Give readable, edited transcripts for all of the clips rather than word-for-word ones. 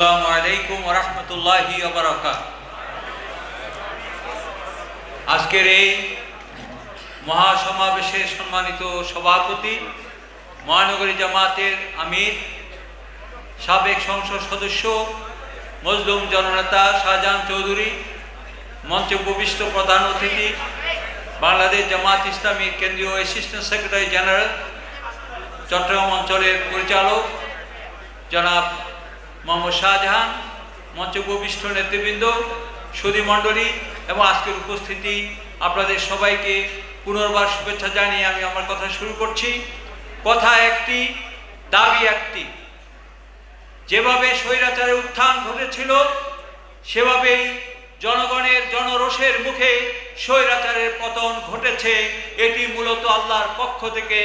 আসসালামু আলাইকুম ওয়া রাহমাতুল্লাহি ওয়া বারাকাতুহু। আজকের এই মহাসমাবেশের সম্মানিত সভাপতি, মহানগরী জামাতের আমির, সাবেক সংসদ সদস্য মজলুম জননেতা শাহজাহান চৌধুরী, মঞ্চে উপবিষ্ট প্রধান অতিথি বাংলাদেশ জামাত ইসলামীর কেন্দ্রীয় অ্যাসিস্ট্যান্ট সেক্রেটারি জেনারেল চট্টগ্রাম অঞ্চলের পরিচালক জনাব মোহাম্মদ শাহজাহান, মঞ্চে উপবিষ্ট নেতৃবৃন্দ, সুধী মণ্ডলী এবং আজকের উপস্থিতি, আপনাদের সবাইকে পুনর্বার শুভেচ্ছা জানিয়ে আমি আমার কথা শুরু করছি। কথা একটি, দাবি একটি। যেভাবে স্বৈরাচারের উত্থান ঘটেছিল, সেভাবেই জনগণের জনরোষের মুখে স্বৈরাচারের পতন ঘটেছে। এটি মূলত আল্লাহর পক্ষ থেকে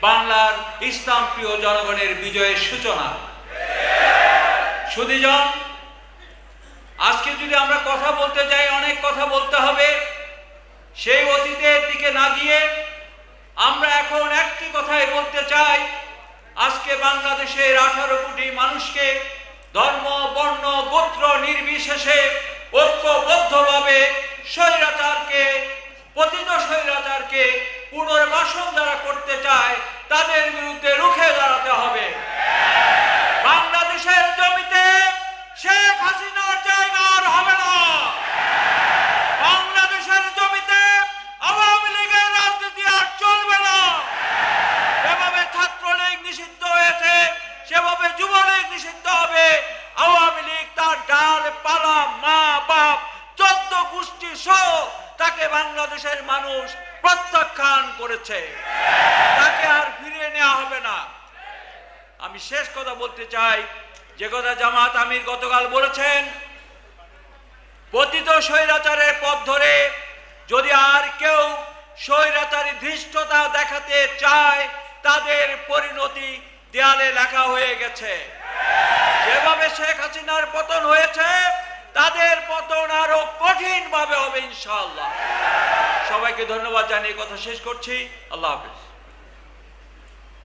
বাংলার ইসলাম প্রিয় জনগণের বিজয়ের সূচনা। সুধীজন, আজকে যদি আমরা কথা বলতে যাই, অনেক কথা বলতে হবে। সেই অতীতের দিকে না গিয়ে আমরা এখন একটি কথাই বলতে চাই। আজকে বাংলাদেশের 18 কোটি মানুষকে ধর্ম, বর্ণ, গোত্র নির্বিশেষে ঐক্যবদ্ধভাবে স্বৈরাচারকে, পতিত স্বৈরাচারকে পুনর্বাসন যারা করতে চায়, তাদের বিরুদ্ধে রুখে দাঁড়াতে হবে। বাংলাদেশের জমিতে শেখ হাসিনার জায়গা আর হবে না। বাংলাদেশের জমিতে আওয়ামী লীগের রাজনীতি আর চলবে না। যেভাবে ছাত্রলীগ নিষিদ্ধ হয়েছে, সেভাবে যুবলীগ নিষিদ্ধ হবে। আওয়ামী লীগ তার ডাল পালা, মা বাপ, 14 গোষ্ঠী সহ তাকে বাংলাদেশের মানুষ প্রত্যাখ্যান করেছে। তাকে আর ফিরিয়ে নেওয়া হবে না। আমি শেষ কথা বলতে চাই, যে কথা জামাত আমির গতকাল বলেছেন, পতিত স্বৈরাচারের পথ ধরে যদি আর কেউ স্বৈরাচারী ধৃষ্টতা দেখাতে চায়, তাদের পরিণতি দেয়ালে লেখা হয়ে গেছে। যেভাবে শেখ হাসিনার পতন হয়েছে, তাদের পতন আরো কঠিন ভাবে হবে ইনশাআল্লাহ। সবাইকে ধন্যবাদ জানিয়ে কথা শেষ করছি। আল্লাহ হাফেজ।